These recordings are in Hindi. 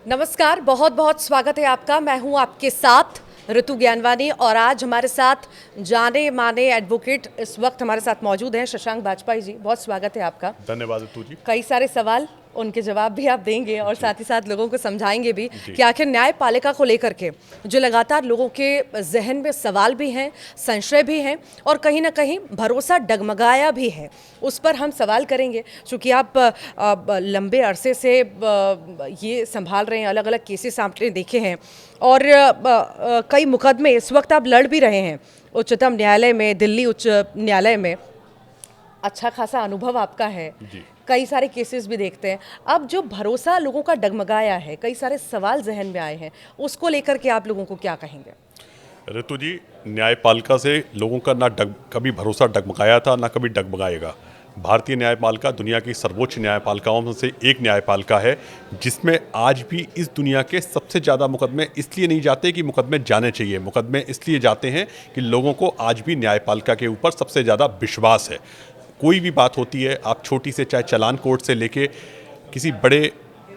नमस्कार, बहुत बहुत स्वागत है आपका। मैं हूं आपके साथ ऋतु ज्ञानवानी और आज हमारे साथ जाने माने एडवोकेट इस वक्त हमारे साथ मौजूद हैं शशांक बाजपेयी जी। बहुत स्वागत है आपका। धन्यवाद ऋतु जी। कई सारे सवाल, उनके जवाब भी आप देंगे और साथ ही साथ लोगों को समझाएंगे भी कि आखिर न्यायपालिका को लेकर के जो लगातार लोगों के जहन में सवाल भी हैं, संशय भी हैं और कहीं ना कहीं भरोसा डगमगाया भी है, उस पर हम सवाल करेंगे। चूँकि आप लंबे अरसे से ये संभाल रहे हैं, अलग अलग केसेस आपने देखे हैं और कई मुकदमे इस वक्त आप लड़ भी रहे हैं उच्चतम न्यायालय में, दिल्ली उच्च न्यायालय में। अच्छा खासा अनुभव आपका है, कई सारे केसेस भी देखते हैं। अब जो भरोसा लोगों का डगमगाया है, कई सारे सवाल जहन में आए हैं, उसको लेकर के आप लोगों को क्या कहेंगे? ऋतु जी, न्यायपालिका से लोगों का कभी भरोसा डगमगाया था, ना कभी डगमगाएगा। भारतीय न्यायपालिका दुनिया की सर्वोच्च न्यायपालिकाओं में से एक न्यायपालिका है, जिसमें आज भी इस दुनिया के सबसे ज़्यादा मुकदमे इसलिए नहीं जाते कि मुकदमे जाने चाहिए, मुकदमे इसलिए जाते हैं कि लोगों को आज भी न्यायपालिका के ऊपर सबसे ज़्यादा विश्वास है। कोई भी बात होती है, आप छोटी से चाहे चालान कोर्ट से लेके किसी बड़े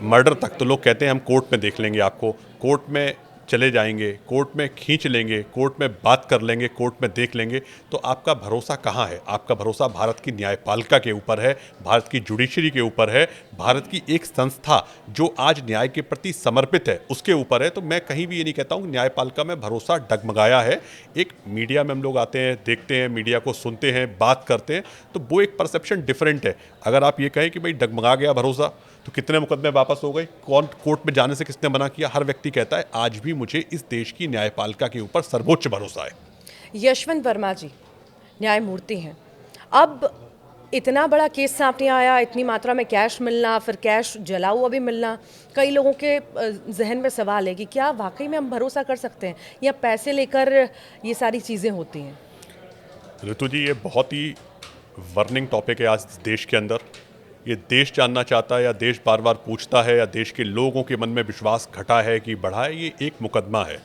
मर्डर तक, तो लोग कहते हैं हम कोर्ट में देख लेंगे, आपको कोर्ट में चले जाएंगे, कोर्ट में खींच लेंगे, कोर्ट में बात कर लेंगे, कोर्ट में देख लेंगे। तो आपका भरोसा कहाँ है? आपका भरोसा भारत की न्यायपालिका के ऊपर है, भारत की जुडिशरी के ऊपर है, भारत की एक संस्था जो आज न्याय के प्रति समर्पित है उसके ऊपर है। तो मैं कहीं भी ये नहीं कहता हूँ कि न्यायपालिका में भरोसा डगमगाया है। एक मीडिया में हम लोग आते हैं, देखते हैं, मीडिया को सुनते हैं, बात करते हैं, तो वो एक परसेप्शन डिफरेंट है। अगर आप ये कहें कि भाई डगमगा गया भरोसा, तो कितने मुकदमे वापस हो गए, कौन कोर्ट में जाने से किसने मना किया? हर व्यक्ति कहता है आज भी मुझे इस देश की न्यायपालिका के ऊपर सर्वोच्च भरोसा है। यशवंत वर्मा जी न्यायमूर्ति हैं। अब इतना बड़ा केस सामने आया, इतनी मात्रा में कैश मिलना, फिर कैश जला हुआ भी मिलना, कई लोगों के जहन में सवाल है कि क्या वाकई में हम भरोसा कर सकते हैं या पैसे लेकर ये सारी चीज़ें होती हैं? ऋतु जी, ये बहुत ही वर्निंग टॉपिक है आज देश के अंदर। ये देश जानना चाहता है या देश बार बार पूछता है या देश के लोगों के मन में विश्वास घटा है कि बढ़ा है? ये एक मुकदमा है,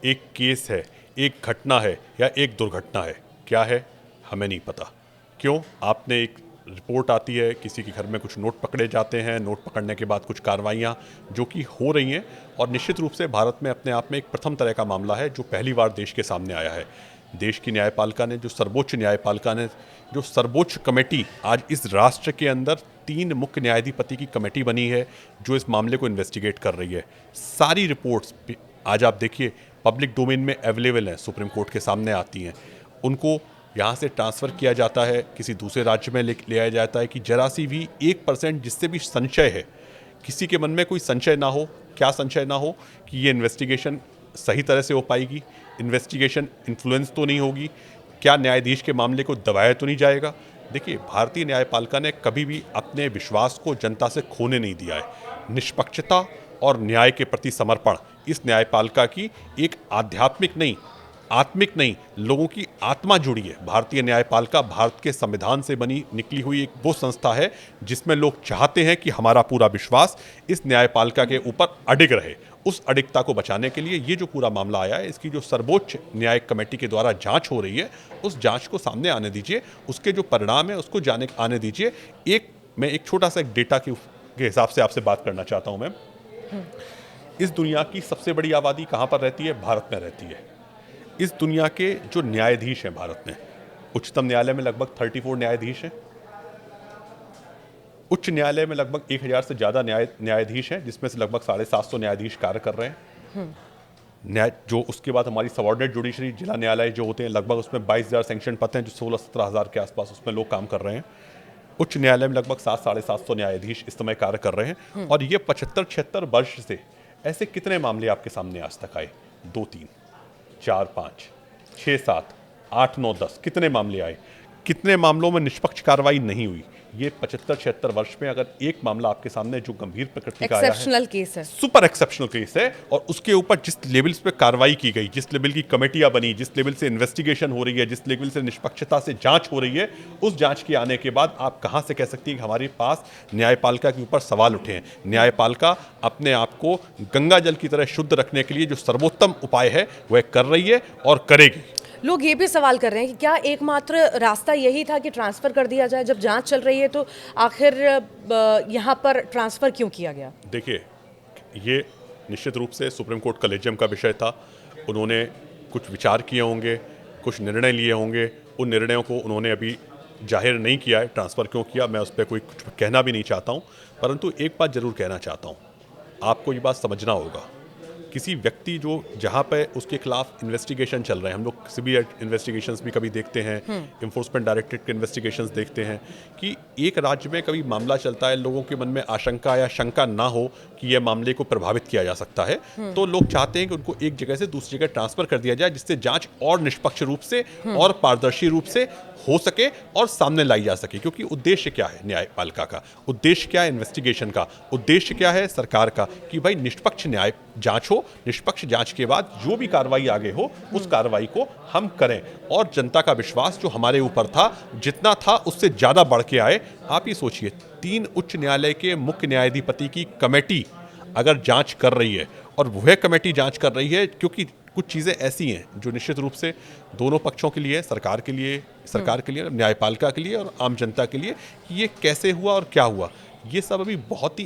एक केस है, एक घटना है या एक दुर्घटना है? क्या है हमें नहीं पता। क्यों? आपने एक रिपोर्ट आती है, किसी के घर में कुछ नोट पकड़े जाते हैं, नोट पकड़ने के बाद कुछ कार्रवाइयाँ जो कि हो रही हैं, और निश्चित रूप से भारत में अपने आप में एक प्रथम तरह का मामला है जो पहली बार देश के सामने आया है। देश की न्यायपालिका ने, जो सर्वोच्च न्यायपालिका ने, जो सर्वोच्च कमेटी आज इस राष्ट्र के अंदर 3 मुख्य न्यायाधिपति की कमेटी बनी है जो इस मामले को इन्वेस्टिगेट कर रही है। सारी रिपोर्ट्स आज आप देखिए पब्लिक डोमेन में अवेलेबल हैं, सुप्रीम कोर्ट के सामने आती हैं। उनको यहाँ से ट्रांसफ़र किया जाता है, किसी दूसरे राज्य में ले आया जाता है कि जरा सी भी 1% जिससे भी संशय है, किसी के मन में कोई संशय ना हो। क्या संशय ना हो? कि ये इन्वेस्टिगेशन सही तरह से हो पाएगी, इन्वेस्टिगेशन इन्फ्लुएंस तो नहीं होगी, क्या न्यायाधीश के मामले को दबाया तो नहीं जाएगा। देखिए, भारतीय न्यायपालिका ने कभी भी अपने विश्वास को जनता से खोने नहीं दिया है। निष्पक्षता और न्याय के प्रति समर्पण इस न्यायपालिका की एक आध्यात्मिक नहीं, आत्मिक नहीं, लोगों की आत्मा जुड़ी है। भारतीय न्यायपालिका भारत के संविधान से बनी निकली हुई एक वो संस्था है जिसमें लोग चाहते हैं कि हमारा पूरा विश्वास इस न्यायपालिका के ऊपर अडिग रहे। उस अडिगता को बचाने के लिए ये जो पूरा मामला आया है, इसकी जो सर्वोच्च न्यायिक कमेटी के द्वारा जांच हो रही है, उस जांच को सामने आने दीजिए, उसके जो परिणाम है उसको आने दीजिए। मैं एक छोटा सा एक डेटा के हिसाब से आपसे बात करना चाहता हूँ। मैं इस दुनिया की सबसे बड़ी आबादी कहाँ पर रहती है? भारत में रहती है। इस दुनिया के जो न्यायाधीश हैं भारत में, उच्चतम न्यायालय में लगभग 34 न्यायाधीश हैं, उच्च न्यायालय में लगभग 1000 से ज़्यादा न्यायाधीश हैं, जिसमें से लगभग 750 न्यायाधीश कार्य कर रहे हैं। जो उसके बाद हमारी सबऑर्डिनेट जुडिशरी जिला न्यायालय जो होते हैं, लगभग उसमें 22,000 सैंक्शन पद हैं, जो 16-17 हज़ार के आसपास उसमें लोग काम कर रहे हैं। उच्च न्यायालय में लगभग 700-750 न्यायाधीश इस समय कार्य कर रहे हैं। और ये 75-76 वर्ष से ऐसे कितने मामले आपके सामने आज तक आए? 2, 3, 4, 5, 6, 7, 8, 9, 10 कितने मामले आए? कितने मामलों में निष्पक्ष कार्रवाई नहीं हुई? ये 75-76 वर्ष में अगर एक मामला आपके सामने जो गंभीर प्रकृति का आया है, एक्सेप्शनल केस है, सुपर एक्सेप्शनल केस है, और उसके ऊपर जिस लेवल्स पे कार्रवाई की गई, जिस लेवल की कमेटियां बनी, जिस लेवल से इन्वेस्टिगेशन हो रही है, जिस लेवल से निष्पक्षता से जांच हो रही है, उस जांच के आने के बाद आप कहां से कह सकती है कि हमारे पास न्यायपालिका के ऊपर सवाल उठे हैं? न्यायपालिका अपने आप को गंगा जल की तरह शुद्ध रखने के लिए जो सर्वोत्तम उपाय है वह कर रही है और करेगी। लोग ये भी सवाल कर रहे हैं कि क्या एकमात्र रास्ता यही था कि ट्रांसफ़र कर दिया जाए? जब जांच चल रही है तो आखिर यहाँ पर ट्रांसफ़र क्यों किया गया? देखिए, ये निश्चित रूप से सुप्रीम कोर्ट कलेजियम का विषय था। उन्होंने कुछ विचार किए होंगे, कुछ निर्णय लिए होंगे। उन निर्णयों को उन्होंने अभी जाहिर नहीं किया है, ट्रांसफ़र क्यों किया मैं उस पर कोई कुछ कहना भी नहीं चाहता हूँ। परंतु एक बात ज़रूर कहना चाहता हूँ, आपको ये बात समझना होगा, किसी व्यक्ति जो जहाँ पे उसके खिलाफ इन्वेस्टिगेशन चल रहे हैं, हम लोग सिविल इन्वेस्टिगेशंस भी कभी देखते हैं, इन्फोर्समेंट डायरेक्टरेट के इन्वेस्टिगेशंस देखते हैं कि एक राज्य में कभी मामला चलता है, लोगों के मन में आशंका या शंका ना हो कि यह मामले को प्रभावित किया जा सकता है, तो लोग चाहते हैं कि उनको एक जगह से दूसरी जगह ट्रांसफर कर दिया जाए, जिससे जांच और निष्पक्ष रूप से और पारदर्शी रूप से हो सके और सामने लाई जा सके। क्योंकि उद्देश्य क्या है न्यायपालिका का, उद्देश्य क्या है इन्वेस्टिगेशन का, उद्देश्य क्या है सरकार का, कि भाई निष्पक्ष न्याय जांच हो, निष्पक्ष जांच के बाद जो भी कार्रवाई आगे हो उस कार्रवाई को हम करें और जनता का विश्वास जो हमारे ऊपर था जितना था उससे ज़्यादा बढ़ के आए। आप ही सोचिए, 3 उच्च न्यायालय के मुख्य न्यायाधिपति की कमेटी अगर जांच कर रही है और वह कमेटी जांच कर रही है, क्योंकि कुछ चीज़ें ऐसी हैं जो निश्चित रूप से दोनों पक्षों के लिए, सरकार के लिए, न्यायपालिका के लिए और आम जनता के लिए, कि ये कैसे हुआ और क्या हुआ, ये सब अभी बहुत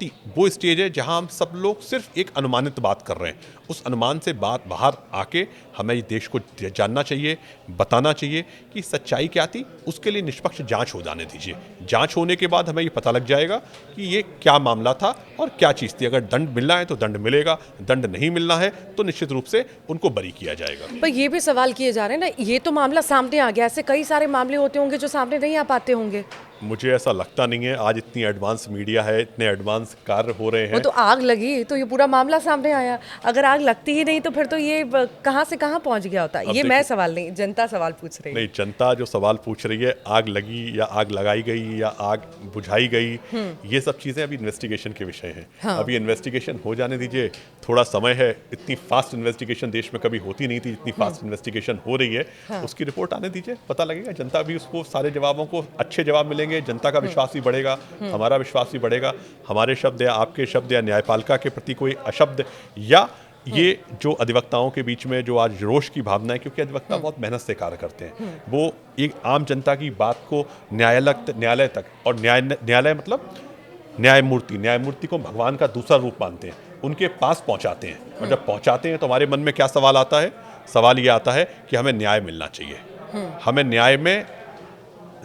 ही वो स्टेज है जहां हम सब लोग सिर्फ एक अनुमानित बात कर रहे हैं। उस अनुमान से बात बाहर आके हमें इस देश को जानना चाहिए, बताना चाहिए कि सच्चाई क्या थी। उसके लिए निष्पक्ष जांच हो जाने दीजिए। जांच होने के बाद हमें ये पता लग जाएगा कि ये क्या मामला था और क्या चीज़ थी। अगर दंड मिलना है तो दंड मिलेगा, दंड नहीं मिलना है तो निश्चित रूप से उनको बरी किया जाएगा। पर ये भी सवाल किए जा रहे हैं ना, ये तो मामला सामने आ गया, ऐसे कई सारे मामले होते होंगे जो सामने नहीं आ पाते होंगे। मुझे ऐसा लगता नहीं है, आज इतनी एडवांस मीडिया है, इतने एडवांस कार्य हो रहे हैं। वो तो आग लगी तो ये पूरा मामला सामने आया, अगर आग लगती ही नहीं तो फिर तो ये कहाँ से कहाँ पहुँच गया होता। ये मैं सवाल नहीं, जनता सवाल पूछ रही है। नहीं, जनता जो सवाल पूछ रही है, आग लगी या आग लगाई गई या आग बुझाई गई, ये सब चीज़ें अभी इन्वेस्टिगेशन के विषय हैं। हाँ। अभी इन्वेस्टिगेशन हो जाने दीजिए, थोड़ा समय है। इतनी फास्ट इन्वेस्टिगेशन देश में कभी होती नहीं थी, इतनी फास्ट इन्वेस्टिगेशन हो रही है। हाँ। उसकी रिपोर्ट आने दीजिए, पता लगेगा। जनता भी उसको सारे जवाबों को अच्छे जवाब मिलेंगे, जनता का विश्वास भी बढ़ेगा, हमारा विश्वास भी बढ़ेगा। हमारे शब्द या आपके शब्द या न्यायपालिका के प्रति कोई अशब्द या ये जो अधिवक्ताओं के बीच में जो आज रोष की भावना है, क्योंकि अधिवक्ता बहुत मेहनत से कार्य करते हैं, वो एक आम जनता की बात को न्यायालय तक, और न्यायालय मतलब न्यायमूर्ति को भगवान का दूसरा रूप मानते हैं, उनके पास पहुंचाते हैं। और जब पहुंचाते हैं तो हमारे मन में क्या सवाल आता है? सवाल ये आता है कि हमें न्याय मिलना चाहिए। हमें न्याय में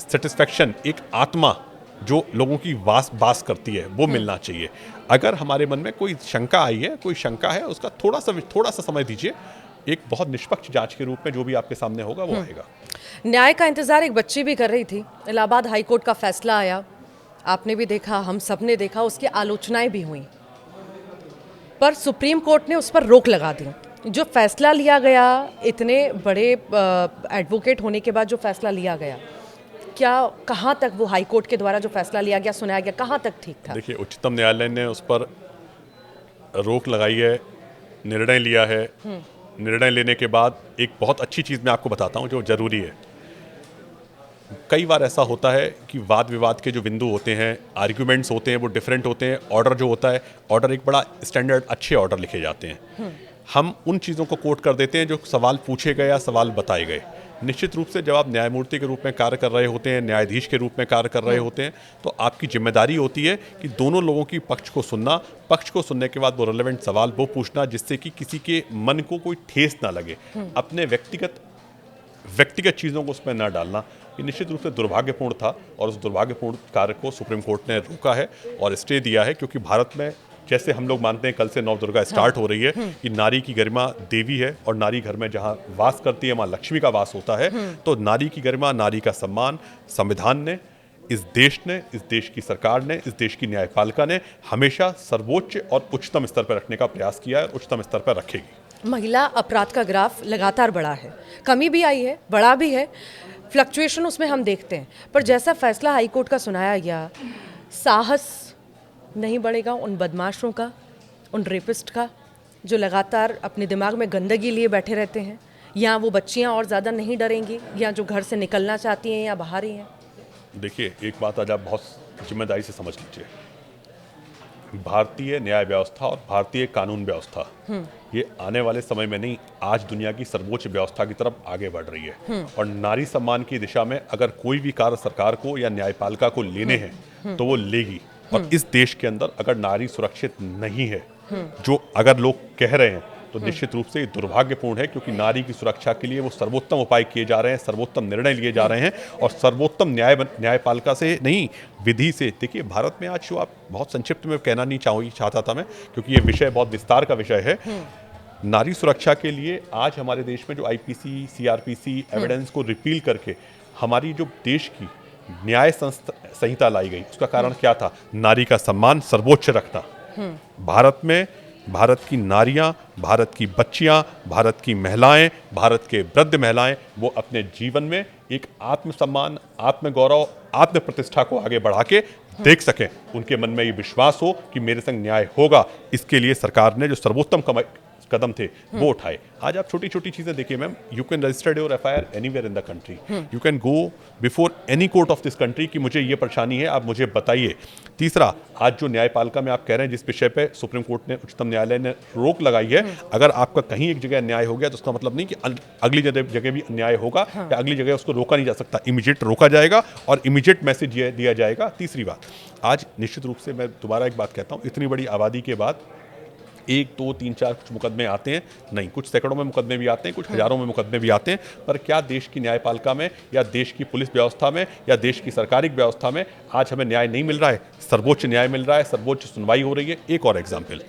सेटिस्फेक्शन, एक आत्मा जो लोगों की बास करती है, वो मिलना चाहिए। अगर हमारे मन में कोई शंका आई है, कोई शंका है, उसका थोड़ा सा समय दीजिए। एक बहुत निष्पक्ष जांच के रूप में जो भी आपके सामने होगा वो आएगा। न्याय का इंतजार एक बच्ची भी कर रही थी। इलाहाबाद हाई कोर्ट का फैसला आया, आपने भी देखा, हम सब ने देखा, उसकी आलोचनाएं भी हुई, पर सुप्रीम कोर्ट ने उस पर रोक लगा दी। जो फैसला लिया गया, इतने बड़े एडवोकेट होने के बाद जो फैसला लिया गया, क्या कहाँ तक वो हाई कोर्ट के द्वारा जो फैसला लिया गया, सुनाया गया, कहाँ तक ठीक था? देखिए, उच्चतम न्यायालय ने उस पर रोक लगाई है, निर्णय लिया है। निर्णय लेने के बाद एक बहुत अच्छी चीज़ मैं आपको बताता हूँ जो ज़रूरी है। कई बार ऐसा होता है कि वाद विवाद के जो बिंदु होते हैं, आर्ग्यूमेंट्स होते हैं, वो डिफरेंट होते हैं। ऑर्डर जो होता है, ऑर्डर एक बड़ा स्टैंडर्ड अच्छे ऑर्डर लिखे जाते हैं। हम उन चीज़ों को कोट कर देते हैं जो सवाल पूछे गए या सवाल बताए गए। निश्चित रूप से जब आप न्यायमूर्ति के रूप में कार्य कर रहे होते हैं, न्यायाधीश के रूप में कार्य कर रहे होते हैं, तो आपकी जिम्मेदारी होती है कि दोनों लोगों की पक्ष को सुनना, पक्ष को सुनने के बाद वो रेलेवेंट सवाल वो पूछना जिससे कि किसी के मन को कोई ठेस ना लगे, अपने व्यक्तिगत चीज़ों को उसमें ना डालना। ये निश्चित रूप से दुर्भाग्यपूर्ण था और उस दुर्भाग्यपूर्ण कार्य को सुप्रीम कोर्ट ने रोका है और स्टे दिया है। क्योंकि भारत में जैसे हम लोग मानते हैं कल से नवदुर्गा स्टार्ट हो रही है कि नारी की गरिमा देवी है और नारी घर में जहाँ वास करती है, माँ लक्ष्मी का वास होता है। तो नारी की गरिमा, नारी का सम्मान संविधान ने, इस देश की सरकार ने, इस देश की न्यायपालिका ने हमेशा सर्वोच्च और उच्चतम स्तर पर रखने का प्रयास किया है और उच्चतम स्तर पर रखेगी। महिला अपराध का ग्राफ लगातार बढ़ा है, कमी भी आई है, बढ़ा भी है, फ्लक्चुएशन उसमें हम देखते हैं। पर जैसा फैसला हाईकोर्ट का सुनाया गया, साहस नहीं बढ़ेगा उन बदमाशों का, उन रेपिस्ट का, जो लगातार अपने दिमाग में गंदगी लिए बैठे रहते हैं, या वो बच्चियां और ज़्यादा नहीं डरेंगी, या जो घर से निकलना चाहती हैं या बाहर ही हैं? देखिए, एक बात आज आप बहुत जिम्मेदारी से समझ लीजिए। भारतीय न्याय व्यवस्था और भारतीय कानून व्यवस्था ये आने वाले समय में नहीं, आज दुनिया की सर्वोच्च व्यवस्था की तरफ आगे बढ़ रही है। और नारी सम्मान की दिशा में अगर कोई भी कार्य सरकार को या न्यायपालिका को लेने हैं तो वो लेगी। और इस देश के अंदर अगर नारी सुरक्षित नहीं है जो अगर लोग कह रहे हैं तो निश्चित रूप से ये दुर्भाग्यपूर्ण है, क्योंकि नारी की सुरक्षा के लिए वो सर्वोत्तम उपाय किए जा रहे हैं, सर्वोत्तम निर्णय लिए जा रहे हैं और सर्वोत्तम न्यायपालिका से नहीं, विधि से। देखिए, भारत में आज जो आप बहुत संक्षिप्त में कहना नहीं चाहता था मैं, क्योंकि ये विषय बहुत विस्तार का विषय है। नारी सुरक्षा के लिए आज हमारे देश में जो आईपीसी, सीआरपीसी एविडेंस को रिपील करके हमारी जो देश की न्याय संहिता लाई गई, उसका कारण क्या था? नारी का सम्मान सर्वोच्च रखना। भारत में भारत की नारियां, भारत की बच्चियां, भारत की महिलाएं, भारत के वृद्ध महिलाएं, वो अपने जीवन में एक आत्मसम्मान, आत्मगौरव, आत्म प्रतिष्ठा को आगे बढ़ा के देख सकें, उनके मन में ये विश्वास हो कि मेरे संग न्याय होगा। इसके लिए सरकार ने जो सर्वोत्तम कदम थे वो उठाए। आज आप छोटी छोटी चीजें देखिए ma'am, you can register your FIR anywhere in the country, you can go before any court of this country कि मुझे ये परेशानी है, आप मुझे बताइए। तीसरा, आज जो न्यायपालिका में आप कह रहे हैं, जिस विषय पे सुप्रीम कोर्ट ने, उच्चतम न्यायालय ने रोक लगाई है, अगर आपका कहीं एक जगह अन्याय हो गया तो उसका मतलब नहीं कि अगली जगह भी अन्याय होगा या अगली जगह उसको रोका नहीं जा सकता। इमीडिएट रोका जाएगा और इमीडिएट मैसेज दिया जाएगा। तीसरी बात, आज निश्चित रूप से मैं दोबारा एक बात कहता हूँ, इतनी बड़ी आबादी के बाद 1, 2, 3, 4 कुछ मुकदमे आते हैं, नहीं, कुछ सैकड़ों में मुकदमे भी आते हैं, कुछ हजारों में मुकदमे भी आते हैं, पर क्या देश की न्यायपालिका में या देश की पुलिस व्यवस्था में या देश की सरकारी व्यवस्था में आज हमें न्याय नहीं मिल रहा है? सर्वोच्च न्याय मिल रहा है, सर्वोच्च सुनवाई हो रही है। एक और एग्जाम्पल,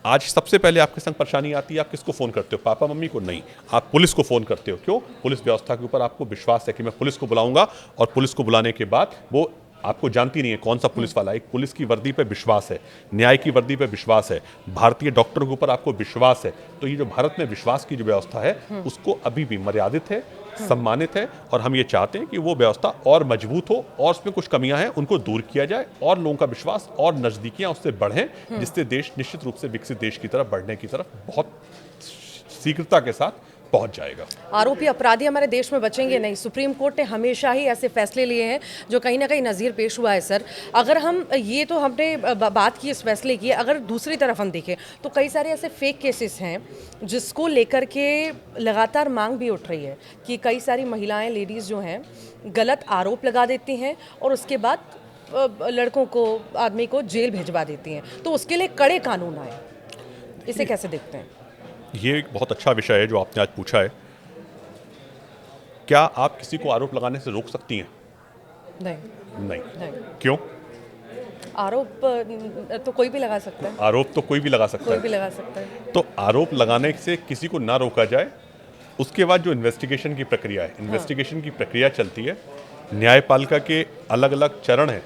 आज सबसे पहले आपके संग परेशानी आती है, आप किसको फ़ोन करते हो? पापा मम्मी को? नहीं, आप पुलिस को फ़ोन करते हो। क्यों? पुलिस व्यवस्था के ऊपर आपको विश्वास है कि मैं पुलिस को बुलाऊंगा, और पुलिस को बुलाने के बाद वो आपको जानती नहीं है कौन सा पुलिस वाला। एक पुलिस की वर्दी पे विश्वास है, न्याय की वर्दी पे विश्वास है, भारतीय डॉक्टर के ऊपर आपको विश्वास है। तो ये जो भारत में विश्वास की जो व्यवस्था है, उसको अभी भी मर्यादित है, सम्मानित है, और हम ये चाहते हैं कि वो व्यवस्था और मजबूत हो और उसमें कुछ कमियां हैं उनको दूर किया जाए और लोगों का विश्वास और नजदीकियां उससे बढ़ें, जिससे देश निश्चित रूप से विकसित देश की तरफ बढ़ने की तरफ बहुत शीघ्रता के साथ पहुंच जाएगा। आरोपी अपराधी हमारे देश में बचेंगे नहीं। सुप्रीम कोर्ट ने हमेशा ही ऐसे फैसले लिए हैं जो कहीं ना कहीं नज़ीर पेश हुआ है। सर, अगर हम ये तो हमने बात की, इस फैसले की, अगर दूसरी तरफ हम देखें तो कई सारे ऐसे फेक केसेस हैं जिसको लेकर के लगातार मांग भी उठ रही है कि कई सारी महिलाएं, लेडीज़ जो हैं, गलत आरोप लगा देती हैं और उसके बाद लड़कों को, आदमी को जेल भिजवा देती हैं। तो उसके लिए कड़े कानून आए, इसे कैसे देखते हैं? ये एक बहुत अच्छा विषय है जो आपने आज पूछा है। क्या आप किसी को आरोप लगाने से रोक सकती हैं? नहीं। क्यों? आरोप तो कोई भी लगा सकता है। आरोप तो कोई भी लगा सकता है। कोई भी लगा सकता है। तो आरोप लगाने से किसी को ना रोका जाए, उसके बाद जो इन्वेस्टिगेशन की प्रक्रिया है, इन्वेस्टिगेशन की प्रक्रिया चलती है। न्यायपालिका के अलग अलग चरण हैं।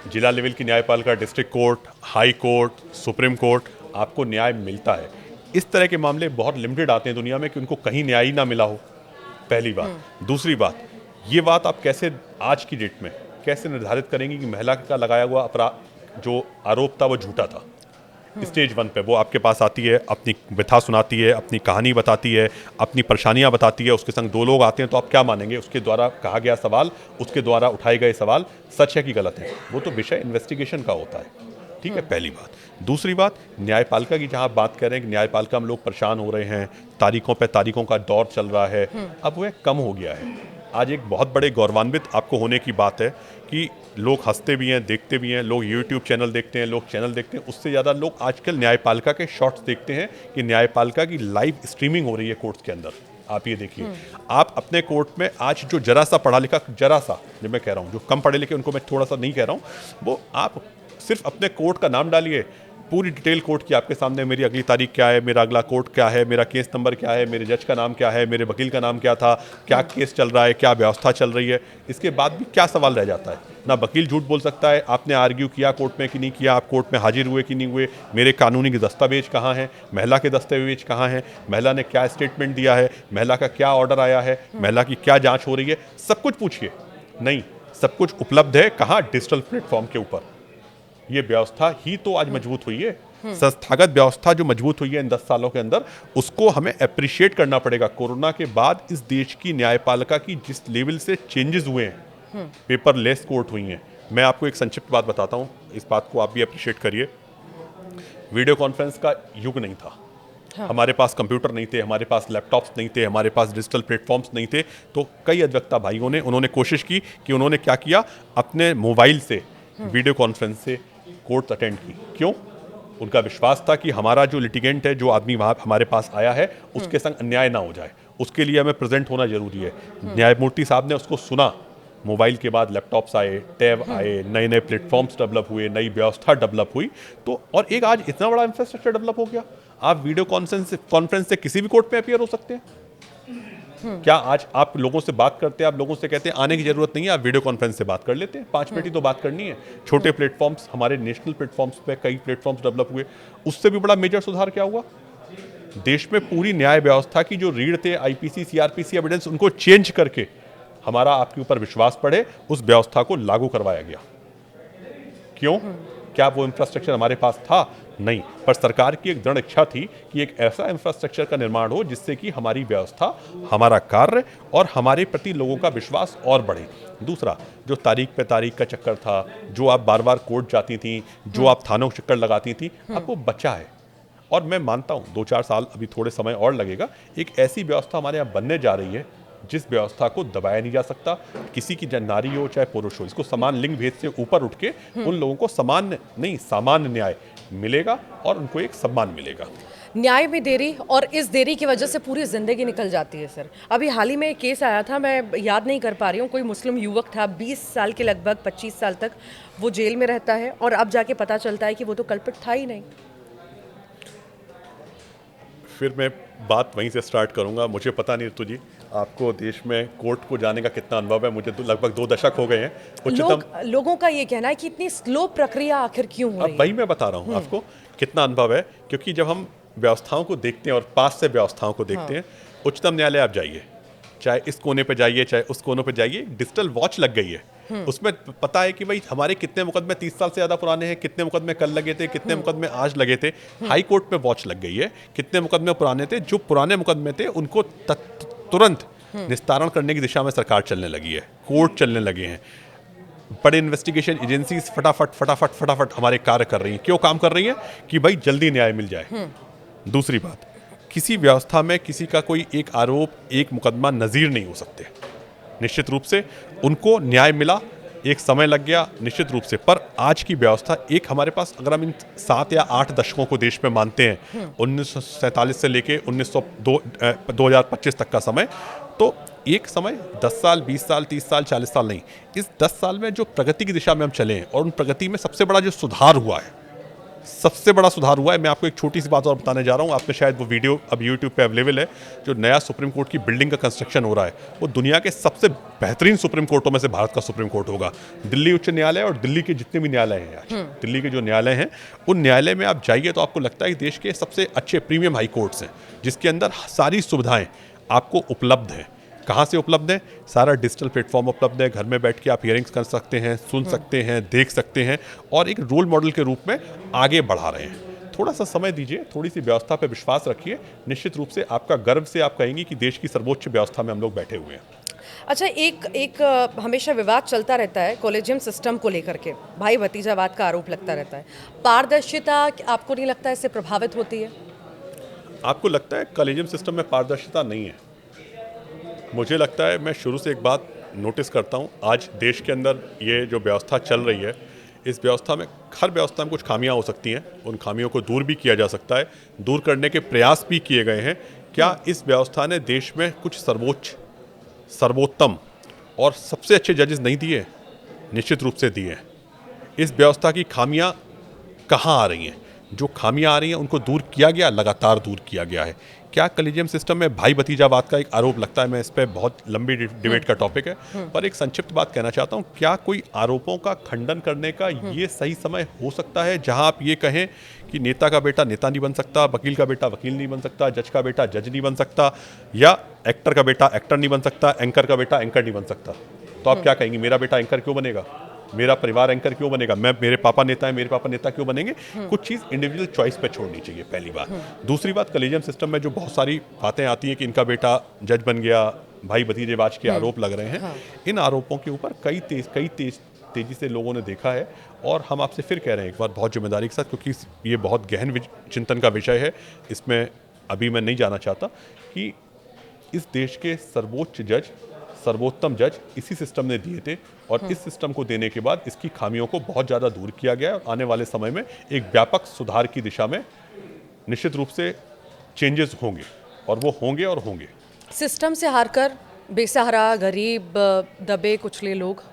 जिला लेवल की न्यायपालिका, district court, high court, supreme court, आपको न्याय मिलता है। इस तरह के मामले बहुत लिमिटेड आते हैं दुनिया में कि उनको कहीं न्याय ही ना मिला हो, पहली बात। दूसरी बात, ये बात आप कैसे आज की डेट में कैसे निर्धारित करेंगे कि महिला का लगाया हुआ अपराध जो आरोप था वो झूठा था? स्टेज 1 पे वो आपके पास आती है, अपनी व्यथा सुनाती है, अपनी कहानी बताती है, अपनी परेशानियां बताती है, उसके संग 2 लोग आते हैं, तो आप क्या मानेंगे? उसके द्वारा कहा गया सवाल, उसके द्वारा उठाए गए सवाल सच है कि गलत है? वो तो विषय इन्वेस्टिगेशन का होता है। ठीक है, पहली बात। दूसरी बात, न्यायपालिका की जहां आप बात कर रहे हैं कि न्यायपालिका में लोग परेशान हो रहे हैं, तारीखों पे तारीखों का दौर चल रहा है, अब वह कम हो गया है। आज एक बहुत बड़े गौरवान्वित आपको होने की बात है कि लोग हंसते भी हैं, देखते भी हैं, लोग यूट्यूब चैनल देखते हैं, लोग चैनल देखते हैं, उससे ज़्यादा लोग आजकल न्यायपालिका के शॉर्ट्स देखते हैं कि न्यायपालिका की लाइव स्ट्रीमिंग हो रही है कोर्ट्स के अंदर। आप ये देखिए, आप अपने कोर्ट में आज जो जरा सा पढ़ा लिखा, जरा सा जो मैं कह रहा हूँ, जो कम पढ़े लिखे उनको मैं थोड़ा सा नहीं कह रहा हूँ, वो आप सिर्फ अपने कोर्ट का नाम डालिए, पूरी डिटेल कोर्ट की आपके सामने, मेरी अगली तारीख क्या है, मेरा अगला कोर्ट क्या है, मेरा केस नंबर क्या है, मेरे जज का नाम क्या है, मेरे वकील का नाम क्या था, क्या केस चल रहा है, क्या व्यवस्था चल रही है। इसके बाद भी क्या सवाल रह जाता है? ना वकील झूठ बोल सकता है, आपने आर्ग्यू किया कोर्ट में कि नहीं किया, आप कोर्ट में हाजिर हुए कि नहीं हुए, मेरे कानूनी के दस्तावेज कहाँ हैं, महिला के दस्तावेज कहाँ हैं, महिला ने क्या स्टेटमेंट दिया है, महिला का क्या ऑर्डर आया है, महिला की क्या जाँच हो रही है, सब कुछ पूछिए। नहीं, सब कुछ उपलब्ध है कहाँ? डिजिटल प्लेटफॉर्म के ऊपर। ये व्यवस्था ही तो आज मजबूत हुई है। संस्थागत व्यवस्था जो मजबूत हुई है इन 10 सालों के अंदर, उसको हमें अप्रिशिएट करना पड़ेगा। कोरोना के बाद इस देश की न्यायपालिका की जिस लेवल से चेंजेस हुए हैं, पेपरलेस कोर्ट हुई हैं। मैं आपको एक संक्षिप्त बात बताता हूँ, इस बात को आप भी अप्रिशिएट करिए। वीडियो कॉन्फ्रेंस का युग नहीं था। हमारे पास कंप्यूटर नहीं थे, हमारे पास लैपटॉप्स नहीं थे, हमारे पास डिजिटल प्लेटफॉर्म्स नहीं थे। तो कई अधिवक्ता भाइयों ने उन्होंने कोशिश की कि उन्होंने क्या किया, अपने मोबाइल से वीडियो कॉन्फ्रेंस से कोर्ट अटेंड की। क्यों? उनका विश्वास था कि हमारा जो लिटिगेंट है, जो आदमी वहाँ हमारे पास आया है, उसके संग अन्याय ना हो जाए, उसके लिए हमें प्रेजेंट होना जरूरी है। न्यायमूर्ति साहब ने उसको सुना। मोबाइल के बाद लैपटॉप्स आए, टैब आए, नए नए प्लेटफॉर्म्स डेवलप हुए, नई व्यवस्था डेवलप हुई। तो और एक आज इतना बड़ा इंफ्रास्ट्रक्चर डेवलप हो गया, आप वीडियो कॉन्फ्रेंस से किसी भी कोर्ट में अपीयर हो सकते हैं। क्या आज आप लोगों से बात करते हैं, आप लोगों से कहते हैं आने की जरूरत नहीं है, आप वीडियो कॉन्फ्रेंस से बात कर लेते हैं, 5 मिनट ही तो बात करनी है। छोटे प्लेटफॉर्म्स, हमारे नेशनल प्लेटफॉर्म्स पे कई प्लेटफॉर्म्स डेवलप हुए। उससे भी बड़ा मेजर सुधार क्या हुआ, देश में पूरी न्याय व्यवस्था की जो रीढ़ थे, आईपीसी, सीआरपीसी एविडेंस, उनको चेंज करके हमारा आपके ऊपर विश्वास पड़े, उस व्यवस्था को लागू करवाया गया। क्यों? क्या वो इंफ्रास्ट्रक्चर हमारे पास था? नहीं, पर सरकार की एक दृढ़ इच्छा थी कि एक ऐसा इंफ्रास्ट्रक्चर का निर्माण हो जिससे कि हमारी व्यवस्था, हमारा कार्य और हमारे प्रति लोगों का विश्वास और बढ़े। दूसरा, जो तारीख पे तारीख का चक्कर था, जो आप बार बार कोर्ट जाती थी, जो आप थानों के चक्कर लगाती थी, अब वो बचा है। और मैं मानता हूँ 2-4 साल, अभी थोड़े समय और लगेगा, एक ऐसी व्यवस्था हमारे यहाँ बनने जा रही है जिस व्यवस्था को दबाया नहीं जा सकता। किसी की नारी हो चाहे पुरुष हो, इसको समान लिंग भेद से ऊपर उठ के उन लोगों को समान नहीं, सामान्य न्याय मिलेगा और उनको एक सम्मान मिलेगा। न्याय में देरी, और इस देरी की वजह से पूरी ज़िंदगी निकल जाती है सर। अभी हाल ही में एक केस आया था, मैं याद नहीं कर पा रही हूँ, कोई मुस्लिम युवक था, 20 साल के लगभग, 25 साल तक वो जेल में रहता है, और अब जाके पता चलता है कि वो तो कल्पित था ही नहीं। फिर मैं बात वहीं से स्टार्ट करूंगा। मुझे पता नहीं ऋतु जी, आपको देश में कोर्ट को जाने का कितना अनुभव है। मुझे तो लगभग 2 दशक हो गए हैं। लोगों का ये कहना है कि इतनी स्लो प्रक्रिया आखिर क्यों हो रही है? अब वही मैं बता रहा हूँ आपको कितना अनुभव है, क्योंकि जब हम व्यवस्थाओं को देखते हैं और पास से व्यवस्थाओं को देखते हैं, उच्चतम न्यायालय आप जाइए, चाहे इस कोने पे जाइए चाहे उस कोने पे जाइए, डिजिटल वॉच लग गई है। उसमें पता है कि भाई हमारे कितने मुकदमे 30 साल से ज़्यादा पुराने हैं, कितने मुकदमे कल लगे थे, कितने मुकदमे आज लगे थे। हाई कोर्ट में वॉच लग गई है, कितने मुकदमे पुराने थे, जो पुराने मुकदमे थे उनको तुरंत निस्तारण करने की दिशा में सरकार चलने लगी है, कोर्ट चलने लगे हैं। बड़े इन्वेस्टिगेशन एजेंसीज फटाफट फटाफट फटाफट हमारे कार्य कर रही हैं। क्यों काम कर रही हैं? कि भाई जल्दी न्याय मिल जाए। दूसरी बात, किसी व्यवस्था में किसी का कोई एक आरोप, एक मुकदमा नज़ीर नहीं हो सकते। निश्चित रूप से उनको न्याय मिला, एक समय लग गया निश्चित रूप से, पर आज की व्यवस्था एक हमारे पास, अगर हम इन 7 या 8 दशकों को देश में मानते हैं, 1947 से लेके 2025 तक का समय, तो एक समय 10 साल, 20 साल, 30 साल, 40 साल नहीं, इस 10 साल में जो प्रगति की दिशा में हम चले हैं, और उन प्रगति में सबसे बड़ा जो सुधार हुआ है, सबसे बड़ा सुधार हुआ है। मैं आपको एक छोटी सी बात और बताने जा रहा हूँ। आपने शायद वो वीडियो अब यूट्यूब पे अवेलेबल है, जो नया सुप्रीम कोर्ट की बिल्डिंग का कंस्ट्रक्शन हो रहा है, वो दुनिया के सबसे बेहतरीन सुप्रीम कोर्टों में से भारत का सुप्रीम कोर्ट होगा। दिल्ली उच्च न्यायालय और दिल्ली के जितने भी न्यायालय हैं आज, दिल्ली के जो न्यायालय हैं, उन न्यायालय में आप जाइए तो आपको लगता है कि देश के सबसे अच्छे प्रीमियम हाई कोर्ट्स हैं, जिसके अंदर सारी सुविधाएं आपको उपलब्ध हैं। कहाँ से उपलब्ध है? सारा डिजिटल प्लेटफॉर्म उपलब्ध है। घर में बैठ के आप हियरिंग्स कर सकते हैं, सुन सकते हैं, देख सकते हैं, और एक रोल मॉडल के रूप में आगे बढ़ा रहे हैं। थोड़ा सा समय दीजिए, थोड़ी सी व्यवस्था पे विश्वास रखिए, निश्चित रूप से आपका गर्व से आप कहेंगे कि देश की सर्वोच्च व्यवस्था में हम लोग बैठे हुए हैं। अच्छा, एक हमेशा विवाद चलता रहता है कॉलेजियम सिस्टम को लेकर के, भाई भतीजावाद का आरोप लगता रहता है। पारदर्शिता आपको नहीं लगता इससे प्रभावित होती है? आपको लगता है कॉलेजियम सिस्टम में पारदर्शिता नहीं है? मुझे लगता है, मैं शुरू से एक बात नोटिस करता हूँ, आज देश के अंदर ये जो व्यवस्था चल रही है, इस व्यवस्था में, हर व्यवस्था में कुछ खामियां हो सकती हैं, उन खामियों को दूर भी किया जा सकता है, दूर करने के प्रयास भी किए गए हैं। क्या इस व्यवस्था ने देश में कुछ सर्वोच्च, सर्वोत्तम और सबसे अच्छे जजेस नहीं दिए? निश्चित रूप से दिए। इस व्यवस्था की खामियां कहाँ आ रही हैं? जो खामियां आ रही हैं उनको दूर किया गया, लगातार दूर किया गया है। क्या कॉलेजियम सिस्टम में भाई भतीजावाद का एक आरोप लगता है? मैं इस पर बहुत लंबी डिबेट का टॉपिक है, पर एक संक्षिप्त बात कहना चाहता हूँ। क्या कोई आरोपों का खंडन करने का ये सही समय हो सकता है जहां आप ये कहें कि नेता का बेटा नेता नहीं बन सकता, वकील का बेटा वकील नहीं बन सकता, जज का बेटा जज नहीं बन सकता, या एक्टर का बेटा एक्टर नहीं बन सकता, एंकर का बेटा एंकर नहीं बन सकता? तो आप क्या कहेंगे, मेरा बेटा एंकर क्यों बनेगा, मेरा परिवार एंकर क्यों बनेगा, मेरे पापा नेता है, मेरे पापा नेता क्यों बनेंगे? कुछ चीज़ इंडिविजुअल चॉइस पे छोड़नी चाहिए, पहली बात। दूसरी बात, कॉलेजियम सिस्टम में जो बहुत सारी बातें आती हैं कि इनका बेटा जज बन गया, भाई भतीजेवाज के आरोप लग रहे हैं, इन आरोपों के ऊपर कई तेजी से लोगों ने देखा है, और हम आपसे फिर कह रहे हैं एक बार बहुत जिम्मेदारी के साथ, क्योंकि ये बहुत गहन चिंतन का विषय है, इसमें अभी मैं नहीं जाना चाहता, कि इस देश के सर्वोच्च जज सर्वोत्तम जज इसी सिस्टम ने दिए थे और इस सिस्टम को देने के बाद इसकी खामियों को बहुत ज़्यादा दूर किया गया और आने वाले समय में एक व्यापक सुधार की दिशा में निश्चित रूप से चेंजेस होंगे और वो होंगे और होंगे। सिस्टम से हारकर बेसहारा, गरीब, दबे कुचले लोग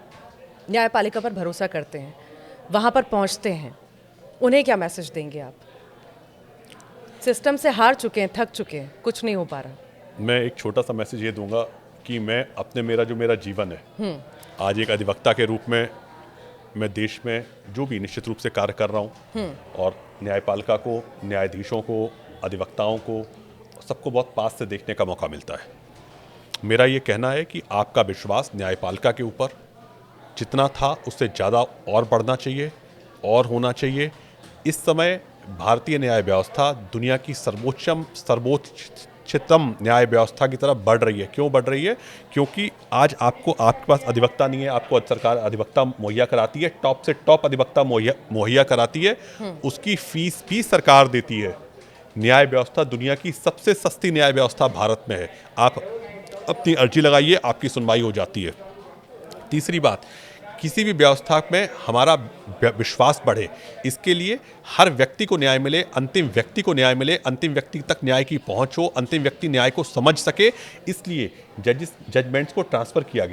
न्यायपालिका पर भरोसा करते हैं, वहाँ पर पहुँचते हैं, उन्हें क्या मैसेज देंगे आप? सिस्टम से हार चुके हैं, थक चुके हैं, कुछ नहीं हो पा रहा। मैं एक छोटा सा मैसेज ये दूंगा कि मैं अपने मेरा जीवन है आज एक अधिवक्ता के रूप में मैं देश में जो भी निश्चित रूप से कार्य कर रहा हूँ और न्यायपालिका को, न्यायाधीशों को, अधिवक्ताओं को सबको बहुत पास से देखने का मौका मिलता है। मेरा ये कहना है कि आपका विश्वास न्यायपालिका के ऊपर जितना था उससे ज़्यादा और बढ़ना चाहिए और होना चाहिए। इस समय भारतीय न्याय व्यवस्था दुनिया की सर्वोच्चतम न्याय व्यवस्था की तरफ बढ़ रही है। क्यों बढ़ रही है? क्योंकि आज आपके पास अधिवक्ता नहीं है, आपको सरकार अधिवक्ता मुहैया कराती है, टॉप से टॉप अधिवक्ता मुहैया कराती है, उसकी फीस भी सरकार देती है। न्याय व्यवस्था दुनिया की सबसे सस्ती न्याय व्यवस्था भारत में है। आप अपनी अर्जी लगाइए, आपकी सुनवाई हो जाती है। तीसरी बात, किसी भी व्यवस्था में हमारा विश्वास बढ़े, इसके लिए हर व्यक्ति को न्याय मिले, अंतिम व्यक्ति को न्याय मिले, अंतिम व्यक्ति तक न्याय की पहुंच हो, अंतिम व्यक्ति न्याय को समझ सके, इसलिए जजमेंट्स को ट्रांसफ़र किया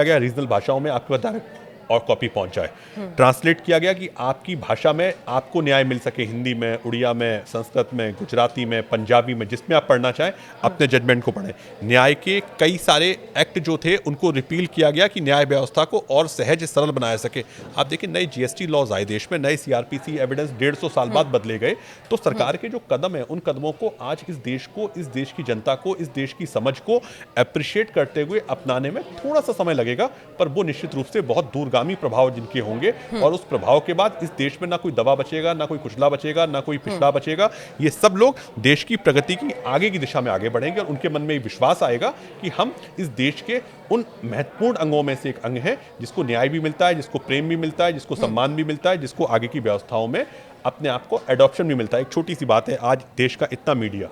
गया रीजनल भाषाओं में आपके पास डायरेक्ट और कॉपी पहुंच जाए। ट्रांसलेट किया गया कि आपकी भाषा में आपको न्याय मिल सके, हिंदी में, उड़िया में, संस्कृत में, गुजराती में, पंजाबी में, जिसमें आप पढ़ना चाहें अपने जजमेंट को पढ़ें। न्याय के कई सारे एक्ट जो थे उनको रिपील किया गया कि न्याय व्यवस्था को और सहज सरल बनाया सके। आप देखिए नए जीएसटी लॉज आए देश में, नए सीआरपीसी एविडेंस 150 साल बाद बदले गए। तो सरकार के जो कदम है उन कदमों को आज इस देश को, इस देश की जनता को, इस देश की समझ को अप्रिशिएट करते हुए अपनाने में थोड़ा सा समय लगेगा, पर वो निश्चित रूप से बहुत दूरगामी प्रभाव जिनके होंगे और उस प्रभाव के बाद इस देश में ना कोई दबा बचेगा, ना कोई कुचला बचेगा, ना कोई पिछड़ा बचेगा। ये सब लोग देश की प्रगति की आगे की दिशा में आगे बढ़ेंगे और उनके मन में ये विश्वास आएगा कि हम इस देश के उन महत्वपूर्ण अंगों में से एक अंग है जिसको न्याय भी मिलता है, जिसको प्रेम भी मिलता है, जिसको सम्मान भी मिलता है, जिसको आगे की व्यवस्थाओं में अपने आप को एडॉप्शन भी मिलता है। एक छोटी सी बात है, आज देश का इतना मीडिया,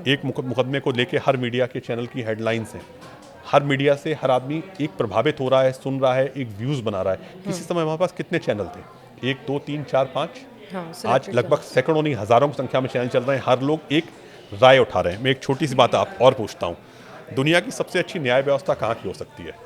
एक मुकदमे को लेकर हर मीडिया के चैनल की हेडलाइंस हैं, हर मीडिया से हर आदमी एक प्रभावित हो रहा है, सुन रहा है, एक व्यूज़ बना रहा है। किसी समय हमारे पास कितने चैनल थे? 1 2 3 4 5, आज लगभग सैकड़ों नहीं हज़ारों की संख्या में चैनल चल रहे हैं। हर लोग एक राय उठा रहे हैं। मैं एक छोटी सी बात आप और पूछता हूँ, दुनिया की सबसे अच्छी न्याय व्यवस्था कहाँ की हो सकती है?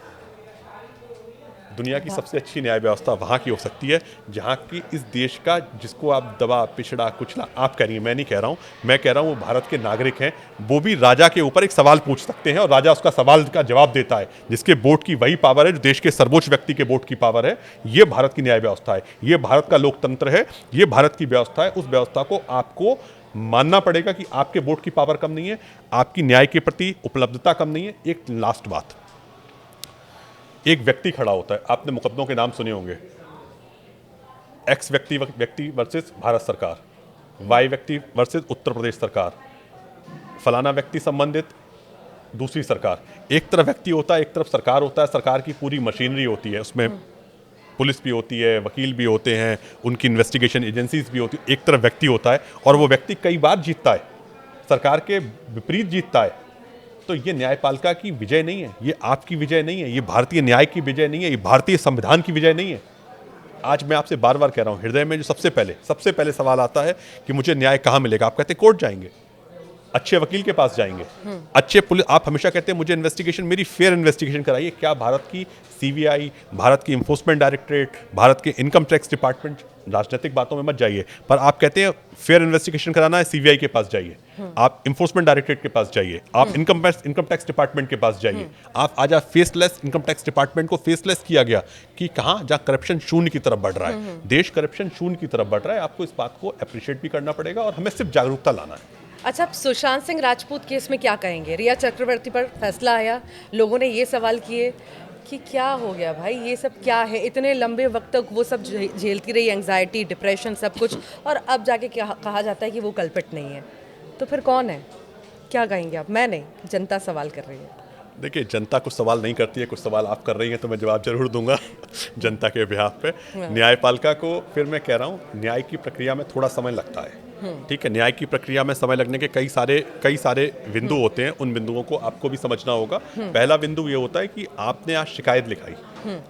दुनिया की सबसे अच्छी न्याय व्यवस्था वहाँ की हो सकती है जहाँ की इस देश का, जिसको आप दबा, पिछड़ा, कुचला आप कह रही हैं, मैं नहीं कह रहा हूँ, मैं कह रहा हूँ वो भारत के नागरिक हैं, वो भी राजा के ऊपर एक सवाल पूछ सकते हैं और राजा उसका सवाल का जवाब देता है, जिसके वोट की वही पावर है जो देश के सर्वोच्च व्यक्ति के वोट की पावर है। ये भारत की न्याय व्यवस्था है, ये भारत का लोकतंत्र है, ये भारत की व्यवस्था है। उस व्यवस्था को आपको मानना पड़ेगा कि आपके वोट की पावर कम नहीं है, आपकी न्याय के प्रति उपलब्धता कम नहीं है। एक लास्ट बात, एक व्यक्ति खड़ा होता है, आपने मुकदमों के नाम सुने होंगे, एक्स व्यक्ति वर्सेस भारत सरकार, वाई व्यक्ति वर्सेस उत्तर प्रदेश सरकार, फलाना व्यक्ति संबंधित दूसरी सरकार। एक तरफ व्यक्ति होता है, एक तरफ सरकार होता है, सरकार की पूरी मशीनरी होती है, उसमें पुलिस भी होती है, वकील भी होते हैं, उनकी इन्वेस्टिगेशन एजेंसीज भी होती है। एक तरफ व्यक्ति होता है और वो व्यक्ति कई बार जीतता है, सरकार के विपरीत जीतता है। तो ये न्यायपालिका की विजय नहीं है, ये आपकी विजय नहीं है, ये भारतीय न्याय की विजय नहीं है, ये भारतीय संविधान की विजय नहीं है। आज मैं आपसे बार बार कह रहा हूँ, हृदय में जो सबसे पहले सवाल आता है कि मुझे न्याय कहाँ मिलेगा, आप कहते हैं कोर्ट जाएंगे, अच्छे वकील के पास जाएंगे, अच्छे पुलिस, आप हमेशा कहते हैं मुझे इन्वेस्टिगेशन, मेरी फेयर इन्वेस्टिगेशन कराइए। क्या भारत की सीबीआई, भारत की इन्फोर्समेंट डायरेक्टरेट, भारत के इनकम टैक्स डिपार्टमेंट, राजनीतिक बातों में मत जाइए, पर आप कहते हैं फेयर इन्वेस्टिगेशन कराना है, सीबीआई के पास जाइए, आप इन्फोर्समेंट डायरेक्टरेट के पास जाइए, आप इनकम टैक्स डिपार्टमेंट के पास जाइए। आप आज फेसलेस इनकम टैक्स डिपार्टमेंट को फेसलेस किया गया कि कहाँ, जहाँ करप्शन शून्य की तरफ बढ़ रहा है, देश करप्शन शून्य की तरफ बढ़ रहा है। आपको इस बात को अप्रिशिएट भी करना पड़ेगा और हमें सिर्फ जागरूकता लाना है। अच्छा, आप सुशांत सिंह राजपूत केस में क्या कहेंगे? रिया चक्रवर्ती पर फैसला आया, लोगों ने ये सवाल किए कि क्या हो गया भाई, ये सब क्या है? इतने लंबे वक्त तक वो सब झेलती रही, एंग्जाइटी, डिप्रेशन, सब कुछ, और अब जाके कहा जाता है कि वो कल्पित नहीं है। तो फिर कौन है? क्या कहेंगे आप? मैं नहीं, जनता सवाल कर रही है। देखिए, जनता कुछ सवाल नहीं करती है, कुछ सवाल आप कर रही हैं, तो मैं जवाब जरूर दूंगा जनता के बिहाफ पे। न्यायपालिका को फिर मैं कह रहा हूँ, न्याय की प्रक्रिया में थोड़ा समय लगता है। ठीक है, न्याय की प्रक्रिया में समय लगने के कई सारे बिंदु होते हैं। उन बिंदुओं को आपको भी समझना होगा। पहला बिंदु ये होता है कि आपने आज शिकायत लिखाई,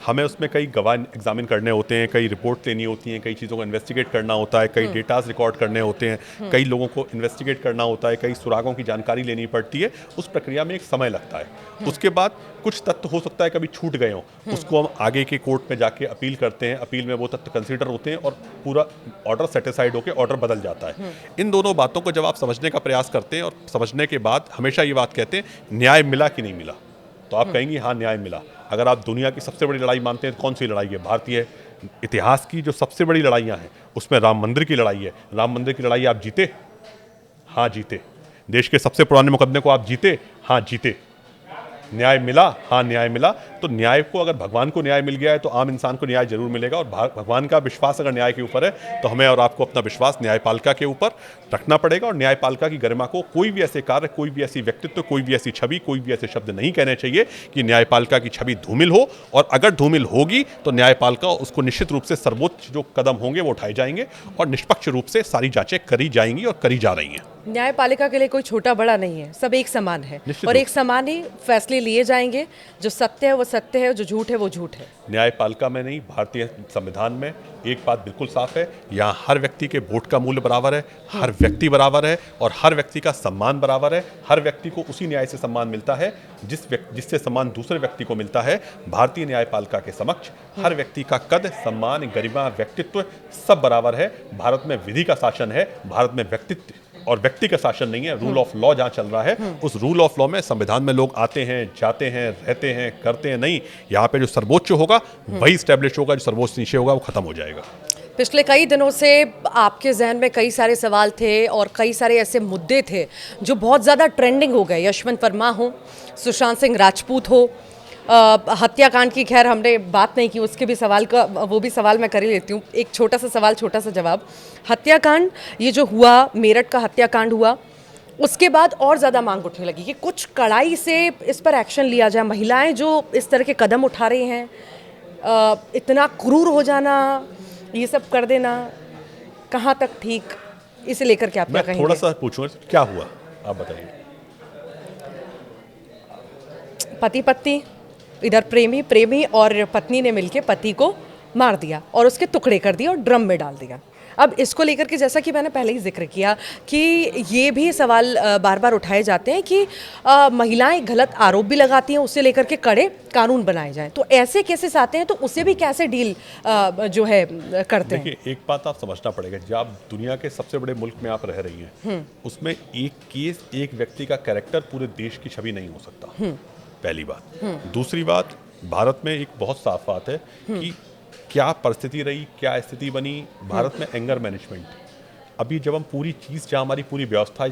हमें उसमें कई गवाह एग्जामिन करने होते हैं, कई रिपोर्ट लेनी होती हैं, कई चीज़ों को इन्वेस्टिगेट करना होता है, कई डेटाज रिकॉर्ड करने होते हैं, कई लोगों को इन्वेस्टिगेट करना होता है, कई सुरागों की जानकारी लेनी पड़ती है। उस प्रक्रिया में एक समय लगता है। उसके बाद कुछ तथ्य हो सकता है कभी छूट गए हों, उसको हम आगे के कोर्ट में जाके अपील करते हैं। अपील में वो तथ्य कंसीडर होते हैं और पूरा ऑर्डर सेटिस्फाइड होकर ऑर्डर बदल जाता है। इन दोनों बातों को जब आप समझने का प्रयास करते हैं और समझने के बाद हमेशा ये बात कहते हैं, न्याय मिला कि नहीं मिला, तो आप कहेंगे हाँ न्याय मिला। अगर आप दुनिया की सबसे बड़ी लड़ाई मानते हैं तो कौन सी लड़ाई है? भारतीय इतिहास की जो सबसे बड़ी लड़ाइयाँ हैं उसमें राम मंदिर की लड़ाई है। राम मंदिर की लड़ाई आप जीते? हाँ जीते। देश के सबसे पुराने मुकदमे को आप जीते? हाँ जीते। न्याय मिला? हाँ न्याय मिला। तो न्याय को, अगर भगवान को न्याय मिल गया है तो आम इंसान को न्याय जरूर मिलेगा। और भगवान का विश्वास अगर न्याय के ऊपर है तो हमें और आपको अपना विश्वास न्यायपालिका के ऊपर रखना पड़ेगा। और न्यायपालिका की गरिमा को कोई भी ऐसे कार्य, कोई भी ऐसी व्यक्तित्व, कोई भी ऐसी छवि, कोई भी ऐसे शब्द नहीं कहने चाहिए कि न्यायपालिका की छवि धूमिल हो। और अगर धूमिल होगी तो न्यायपालिका उसको निश्चित रूप से सर्वोच्च जो कदम होंगे वो उठाए जाएंगे और निष्पक्ष रूप से सारी जांचें करी जाएंगी और करी जा रही हैं। न्यायपालिका के लिए कोई छोटा बड़ा नहीं है, सब एक समान है और एक समान ही फैसले लिए जाएंगे। जो सत्य है वो सत्य है, जो झूठ है वो झूठ है। न्यायपालिका में नहीं, भारतीय संविधान में एक बात बिल्कुल साफ है, यहाँ हर व्यक्ति के वोट का मूल्य बराबर है, हर व्यक्ति बराबर है और हर व्यक्ति का सम्मान बराबर है। हर व्यक्ति को उसी न्याय से सम्मान मिलता है जिससे सम्मान दूसरे व्यक्ति को मिलता है। भारतीय न्यायपालिका के समक्ष हर व्यक्ति का कद, सम्मान, गरिमा, व्यक्तित्व सब बराबर है। भारत में विधि का शासन है, भारत में व्यक्तित्व और व्यक्ति का शासन नहीं है। रूल ऑफ लॉ जहाँ चल रहा है, उस रूल ऑफ लॉ में संविधान में लोग आते हैं, जाते हैं, रहते हैं, करते हैं नहीं। यहाँ पे जो सर्वोच्च होगा वही स्टैब्लिश होगा, जो सर्वोच्च नीचे होगा वो खत्म हो जाएगा। पिछले कई दिनों से आपके जहन में कई सारे सवाल थे और कई सारे ऐसे मुद्दे थे जो बहुत ज़्यादा ट्रेंडिंग हो गए। यशवंत वर्मा हो, सुशांत सिंह राजपूत हो, हत्याकांड की खैर हमने बात नहीं की, उसके भी सवाल का वो भी सवाल मैं कर ही लेती हूँ। एक छोटा सा सवाल, छोटा सा जवाब। हत्याकांड ये जो हुआ, मेरठ का हत्याकांड हुआ, उसके बाद और ज़्यादा मांग उठने लगी कि कुछ कड़ाई से इस पर एक्शन लिया जाए। महिलाएं जो इस तरह के कदम उठा रही हैं, इतना क्रूर हो जाना, ये सब कर देना, कहाँ तक ठीक, इसे लेकर के आप क्या कहेंगे? थोड़ा सा पूछूं, क्या हुआ आप बताइए। पति पत्नी, इधर प्रेमी और पत्नी ने मिलके पति को मार दिया और उसके टुकड़े कर दिए और ड्रम में डाल दिया। अब इसको लेकर के, जैसा कि मैंने पहले ही जिक्र किया कि ये भी सवाल बार बार उठाए जाते हैं कि महिलाएं गलत आरोप भी लगाती हैं, उससे लेकर के कड़े कानून बनाए जाएं। तो ऐसे केसेस आते हैं तो उसे भी कैसे डील जो है करते हैं? देखिए, एक बात आप समझना पड़ेगा, जब आप दुनिया के सबसे बड़े मुल्क में आप रह रही हैं, उसमें एक केस, एक व्यक्ति का कैरेक्टर पूरे देश की छवि नहीं हो सकता। पहली बात। दूसरी बात, भारत में एक बहुत साफ बात है कि क्या परिस्थिति रही, क्या स्थिति बनी भारत में एंगर मैनेजमेंट। अभी जब हम पूरी चीज़, जहाँ हमारी पूरी व्यवस्था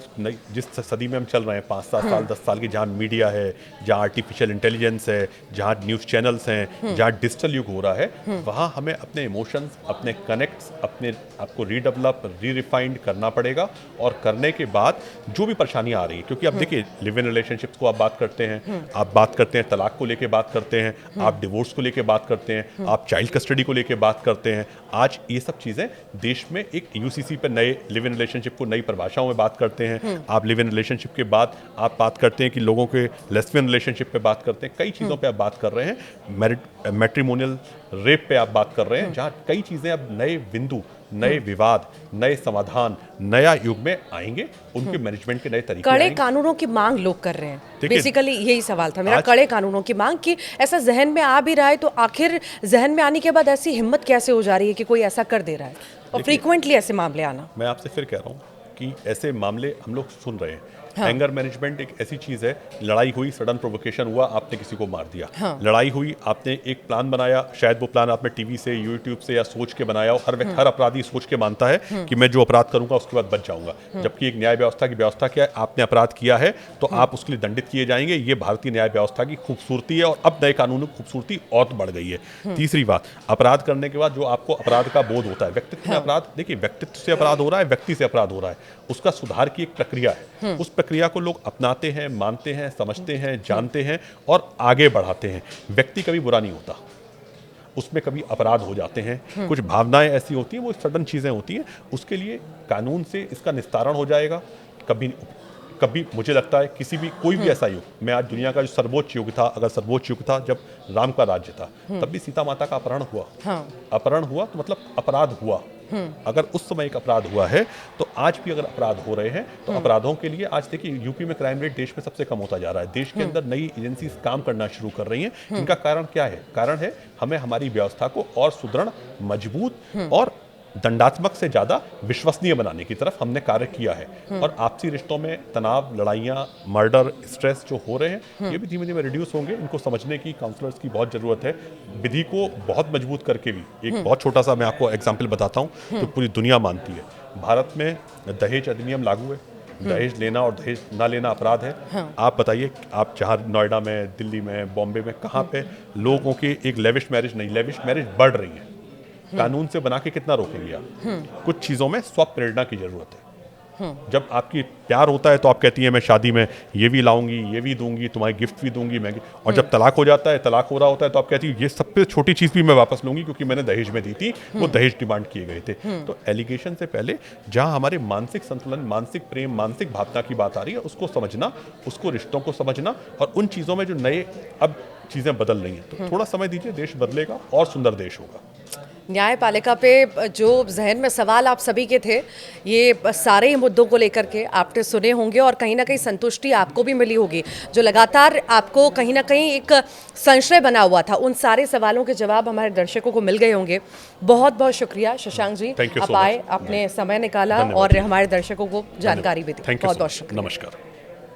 जिस सदी में हम चल रहे हैं, 5-7 साल 10 साल की, जहाँ मीडिया है, जहाँ आर्टिफिशियल इंटेलिजेंस है, जहाँ न्यूज़ चैनल्स हैं, जहाँ डिजिटल युग हो रहा है, वहाँ हमें अपने इमोशंस, अपने कनेक्ट्स, अपने आपको रीडेवलप, रिफाइंड करना पड़ेगा। और करने के बाद जो भी परेशानियाँ आ रही हैं, क्योंकि अब देखिए, लिव इन रिलेशनशिप्स को आप बात करते हैं, आप बात करते हैं तलाक को लेके बात करते हैं, आप डिवोर्स को लेके बात करते हैं, आप चाइल्ड कस्टडी को लेके बात करते हैं। आज ये सब चीज़ें देश में एक यूसीसी पर नए लिव इन रिलेशनशिप को नई परिभाषाओं में बात करते हैं। आप लिव इन रिलेशनशिप के बाद आप बात करते हैं कि लोगों के लेस्बियन रिलेशनशिप पे बात करते हैं, कई चीज़ों पे आप बात कर रहे हैं, मैट्रिमोनियल रेप पे आप बात कर रहे हैं, जहाँ कई चीज़ें अब नए बिंदु, नए विवाद, नए समाधान, नया युग में आएंगे। उनके मैनेजमेंट के नए तरीके कड़े आएंगे। कानूनों की मांग लोग कर रहे हैं। बेसिकली यही सवाल था मेरा, कड़े कानूनों की मांग की ऐसा जहन में आ भी रहा है, तो आखिर जहन में आने के बाद ऐसी हिम्मत कैसे हो जा रही है कि कोई ऐसा कर दे रहा है और फ्रीक्वेंटली ऐसे मामले आना? मैं आपसे फिर कह रहा हूँ कि ऐसे मामले हम लोग सुन रहे हैं। एंगर मैनेजमेंट एक ऐसी चीज़ है, लड़ाई हुई, सडन प्रोवोकेशन हुआ, आपने किसी को मार दिया। लड़ाई हुई, आपने एक प्लान बनाया, शायद वो प्लान आपने टीवी से, यूट्यूब से या सोच के बनाया हो। हर अपराधी सोच के मानता है कि मैं जो अपराध करूंगा उसके बाद बच जाऊंगा, जबकि एक न्याय व्यवस्था की व्यवस्था क्या है, आपने अपराध किया है तो आप उसके लिए दंडित किए जाएंगे। ये भारतीय न्याय व्यवस्था की खूबसूरती है और अब नए कानूनों की खूबसूरती और बढ़ गई है। तीसरी बात, अपराध करने के बाद जो आपको अपराध का बोध होता है, व्यक्तित्व में अपराध, देखिए व्यक्तित्व से अपराध हो रहा है, व्यक्ति से अपराध हो रहा है, उसका सुधार की एक प्रक्रिया है। उस प्रक्रिया को लोग अपनाते हैं, मानते हैं, समझते हैं, जानते हैं और आगे बढ़ाते हैं। व्यक्ति कभी बुरा नहीं होता, उसमें कभी अपराध हो जाते हैं, कुछ भावनाएं ऐसी होती हैं, वो सडन चीज़ें होती हैं, उसके लिए कानून से इसका निस्तारण हो जाएगा। कभी कभी मुझे लगता है किसी भी कोई भी ऐसा युग, मैं आज दुनिया का जो सर्वोच्च युग था, अगर सर्वोच्च युग था जब राम का राज्य था, तब भी सीता माता का अपहरण हुआ। अपहरण हुआ तो मतलब अपराध हुआ। अगर उस समय एक अपराध हुआ है तो आज भी अगर अपराध हो रहे हैं तो अपराधों के लिए आज देखिए यूपी में क्राइम रेट देश में सबसे कम होता जा रहा है। देश के अंदर नई एजेंसीज काम करना शुरू कर रही हैं। इनका कारण क्या है? कारण है हमें हमारी व्यवस्था को और सुदृढ़, मजबूत और दंडात्मक से ज़्यादा विश्वसनीय बनाने की तरफ हमने कार्य किया है। और आपसी रिश्तों में तनाव, लड़ाइयाँ, मर्डर, स्ट्रेस जो हो रहे हैं, ये भी धीमे धीमे रिड्यूस होंगे। इनको समझने की काउंसलर्स की बहुत ज़रूरत है। विधि को बहुत मजबूत करके भी, एक बहुत छोटा सा मैं आपको एग्जाम्पल बताता हूँ जो पूरी दुनिया मानती है। भारत में दहेज अधिनियम लागू है। दहेज लेना और दहेज ना लेना अपराध है। आप बताइए, आप जहाँ नोएडा में, दिल्ली में, बॉम्बे में, कहाँ पे लोगों की एक लेविश मैरिज नहीं, लेविश मैरिज बढ़ रही है। कानून से बना के कितना रोकेंगे आप? कुछ चीज़ों में स्वप्रेरणा की जरूरत है। जब आपकी प्यार होता है तो आप कहती हैं मैं शादी में ये भी लाऊंगी, ये भी दूंगी, तुम्हारी गिफ्ट भी दूंगी मैं। और जब तलाक हो जाता है, तलाक हो रहा होता है, तो आप कहती हैं ये सबसे छोटी चीज़ भी मैं वापस लूंगी क्योंकि मैंने दहेज में दी थी, वो दहेज डिमांड किए गए थे। तो एलिगेशन से पहले जहाँ हमारे मानसिक संतुलन, मानसिक प्रेम, मानसिक भावना की बात आ रही है, उसको समझना, उसको रिश्तों को समझना, और उन चीज़ों में जो नए अब चीज़ें बदल रही हैं, तो थोड़ा समय दीजिए, देश बदलेगा और सुंदर देश होगा। न्यायपालिका पे जो जहन में सवाल आप सभी के थे, ये सारे ही मुद्दों को लेकर के आपने सुने होंगे और कहीं ना कहीं संतुष्टि आपको भी मिली होगी। जो लगातार आपको कहीं ना कहीं एक संशय बना हुआ था, उन सारे सवालों के जवाब हमारे दर्शकों को मिल गए होंगे। बहुत बहुत शुक्रिया शशांक जी, आप आए, आपने समय निकाला और हमारे दर्शकों को जानकारी भी दी। बहुत बहुत शुक्रिया। नमस्कार।